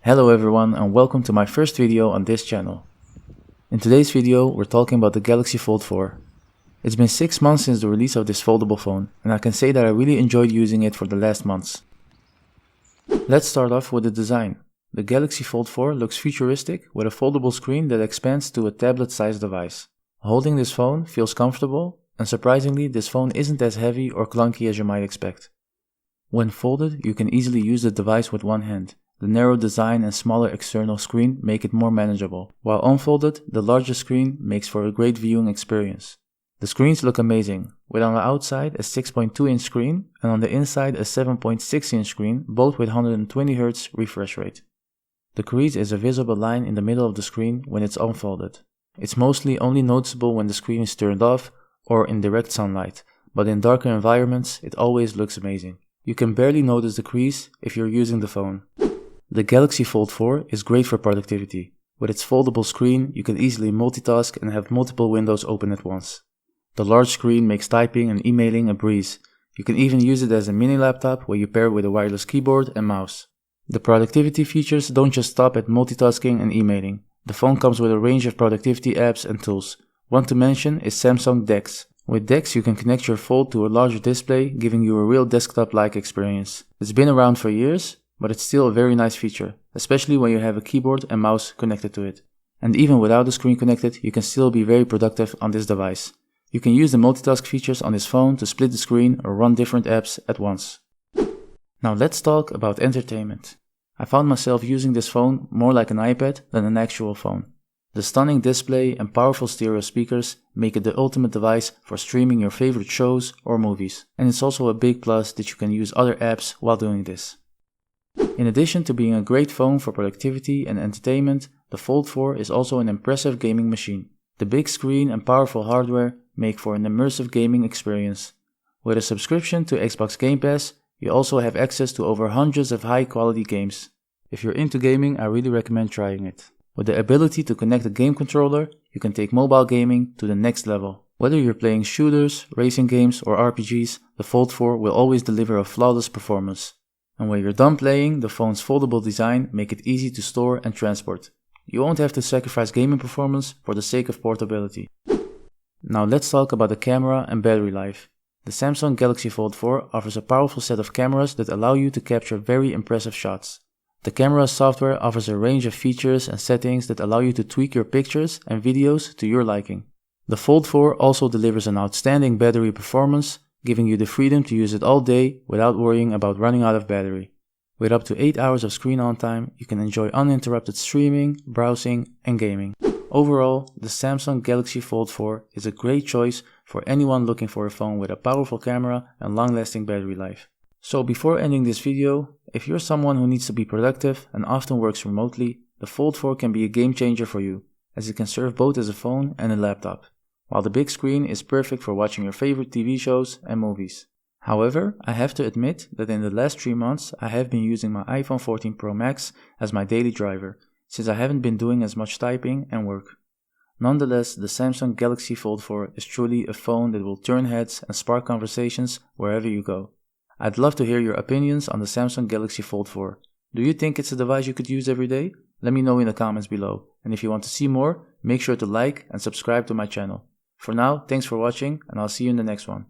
Hello everyone and welcome to my first video on this channel. In today's video we're talking about the Galaxy Fold 4. It's been 6 months since the release of this foldable phone and I can say that I really enjoyed using it for the last months. Let's start off with the design. The Galaxy Fold 4 looks futuristic with a foldable screen that expands to a tablet-sized device. Holding this phone feels comfortable and surprisingly this phone isn't as heavy or clunky as you might expect. When folded you can easily use the device with one hand. The narrow design and smaller external screen make it more manageable, while unfolded, the larger screen makes for a great viewing experience. The screens look amazing, with on the outside a 6.2-inch screen and on the inside a 7.6-inch screen, both with 120Hz refresh rate. The crease is a visible line in the middle of the screen when it's unfolded. It's mostly only noticeable when the screen is turned off or in direct sunlight, but in darker environments it always looks amazing. You can barely notice the crease if you're using the phone. The Galaxy Fold 4 is great for productivity. With its foldable screen, you can easily multitask and have multiple windows open at once. The large screen makes typing and emailing a breeze. You can even use it as a mini laptop where you pair it with a wireless keyboard and mouse. The productivity features don't just stop at multitasking and emailing. The phone comes with a range of productivity apps and tools. One to mention is Samsung DeX. With DeX you can connect your Fold to a larger display, giving you a real desktop-like experience. It's been around for years, but it's still a very nice feature, especially when you have a keyboard and mouse connected to it. And even without the screen connected, you can still be very productive on this device. You can use the multitask features on this phone to split the screen or run different apps at once. Now let's talk about entertainment. I found myself using this phone more like an iPad than an actual phone. The stunning display and powerful stereo speakers make it the ultimate device for streaming your favorite shows or movies. And it's also a big plus that you can use other apps while doing this. In addition to being a great phone for productivity and entertainment, the Fold 4 is also an impressive gaming machine. The big screen and powerful hardware make for an immersive gaming experience. With a subscription to Xbox Game Pass, you also have access to over hundreds of high-quality games. If you're into gaming, I really recommend trying it. With the ability to connect a game controller, you can take mobile gaming to the next level. Whether you're playing shooters, racing games, or RPGs, the Fold 4 will always deliver a flawless performance. And when you're done playing, the phone's foldable design make it easy to store and transport. You won't have to sacrifice gaming performance for the sake of portability. Now let's talk about the camera and battery life. The Samsung Galaxy Fold 4 offers a powerful set of cameras that allow you to capture very impressive shots. The camera software offers a range of features and settings that allow you to tweak your pictures and videos to your liking. The Fold 4 also delivers an outstanding battery performance, giving you the freedom to use it all day without worrying about running out of battery. With up to 8 hours of screen on time, you can enjoy uninterrupted streaming, browsing, and gaming. Overall, the Samsung Galaxy Fold 4 is a great choice for anyone looking for a phone with a powerful camera and long-lasting battery life. So before ending this video, if you're someone who needs to be productive and often works remotely, the Fold 4 can be a game changer for you, as it can serve both as a phone and a laptop. While the big screen is perfect for watching your favorite TV shows and movies. However, I have to admit that in the last 3 months I have been using my iPhone 14 Pro Max as my daily driver, since I haven't been doing as much typing and work. Nonetheless, the Samsung Galaxy Fold 4 is truly a phone that will turn heads and spark conversations wherever you go. I'd love to hear your opinions on the Samsung Galaxy Fold 4. Do you think it's a device you could use every day? Let me know in the comments below. And if you want to see more, make sure to like and subscribe to my channel. For now, thanks for watching and I'll see you in the next one.